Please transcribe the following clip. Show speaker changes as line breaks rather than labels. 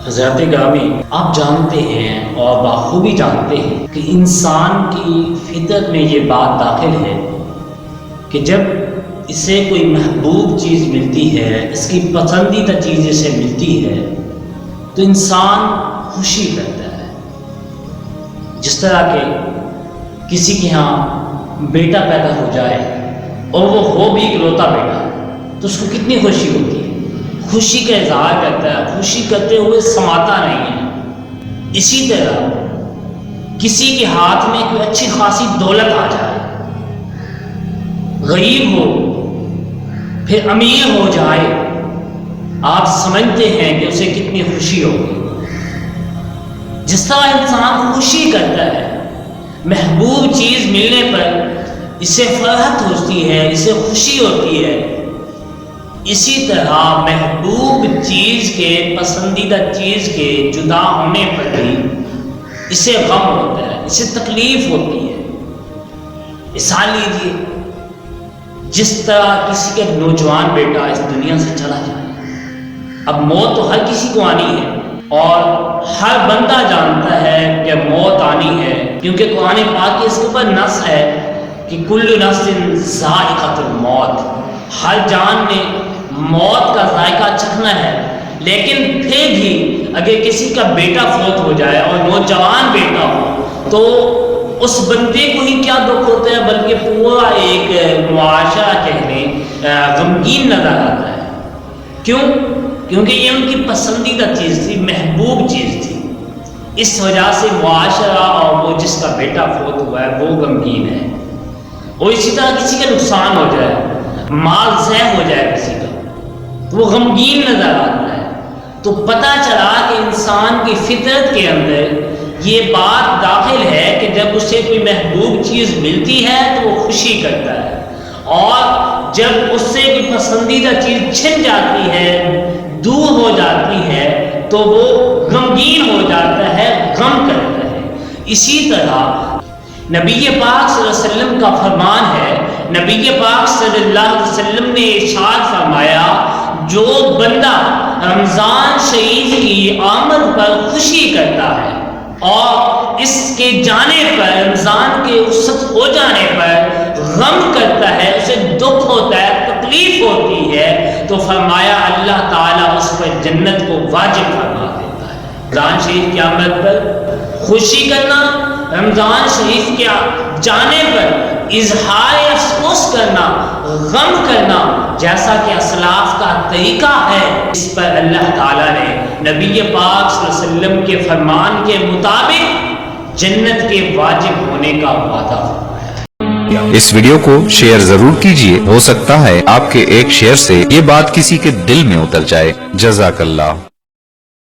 حضرت گرامی، آپ جانتے ہیں اور بخوبی جانتے ہیں کہ انسان کی فطرت میں یہ بات داخل ہے کہ جب اسے کوئی محبوب چیز ملتی ہے، اس کی پسندیدہ چیز اسے ملتی ہے تو انسان خوشی کرتا ہے۔ جس طرح کہ کسی کے ہاں بیٹا پیدا ہو جائے اور وہ ہو بھی اکلوتا بیٹا تو اس کو کتنی خوشی ہوتی ہے، خوشی کا اظہار کرتا ہے، خوشی کرتے ہوئے سماتا نہیں ہے۔ اسی طرح کسی کے ہاتھ میں کوئی اچھی خاصی دولت آ جائے، غریب ہو پھر امیر ہو جائے، آپ سمجھتے ہیں کہ اسے کتنی خوشی ہوگی۔ جس طرح انسان خوشی کرتا ہے محبوب چیز ملنے پر، اسے فرحت ہوتی ہے، اسے خوشی ہوتی ہے، اسی طرح محبوب چیز کے، پسندیدہ چیز کے جدا ہونے پر بھی اسے غم ہوتا ہے، اسے تکلیف ہوتی ہے۔ مثال لیجیے، جس طرح کسی کا نوجوان بیٹا اس دنیا سے چلا جائے، اب موت تو ہر کسی کو آنی ہے اور ہر بندہ جانتا ہے کہ موت آنی ہے، کیونکہ قرآن پاک کی اس کے اوپر نص ہے کہ کل نفس ذائقۃ الموت، ہر جان نے موت کا ذائقہ چکھنا ہے۔ لیکن پھر بھی اگر کسی کا بیٹا فوت ہو جائے اور نوجوان بیٹا ہو تو اس بندے کو ہی کیا دکھ ہوتا ہے، بلکہ پورا ایک معاشرہ کہنے غمگین نظر آتا ہے۔ کیوں؟ کیونکہ یہ ان کی پسندیدہ چیز تھی، محبوب چیز تھی، اس وجہ سے معاشرہ اور وہ جس کا بیٹا فوت ہوا ہے وہ غمگین ہے۔ اور اسی طرح کسی کا نقصان ہو جائے، مال ضائع ہو جائے کسی کا، تو وہ غمگین نظر آتا ہے۔ تو پتہ چلا کہ انسان کی فطرت کے اندر یہ بات داخل ہے کہ جب اسے کوئی محبوب چیز ملتی ہے تو وہ خوشی کرتا ہے، اور جب اس سے کوئی پسندیدہ چیز چھن جاتی ہے، دور ہو جاتی ہے، تو وہ غمگین ہو جاتا ہے، غم کرتا ہے۔ اسی طرح نبی پاک صلی اللہ علیہ وسلم کا فرمان ہے، نبی پاک صلی اللہ علیہ وسلم نے ارشاد فرمایا، جو بندہ رمضان شریف کی آمد پر خوشی کرتا ہے اور اس کے جانے پر، رمضان کے رخصت ہو جانے پر غم کرتا ہے، اسے دکھ ہوتا ہے، تکلیف ہوتی ہے، تو فرمایا اللہ تعالیٰ اس پر جنت کو واجب فرما دیتا ہے۔ رمضان شریف کی آمد پر خوشی کرنا، رمضان شریف کے جانے پر اظہار افسوس کرنا، غم کرنا، جیسا کہ اسلاف کا طریقہ ہے، اس پر اللہ تعالیٰ نے نبی پاک صلی اللہ علیہ وسلم کے فرمان کے مطابق جنت کے واجب ہونے کا وعدہ فرمایا۔
اس ویڈیو کو شیئر ضرور کیجئے، ہو سکتا ہے آپ کے ایک شیئر سے یہ بات کسی کے دل میں اتر جائے۔ جزاک اللہ۔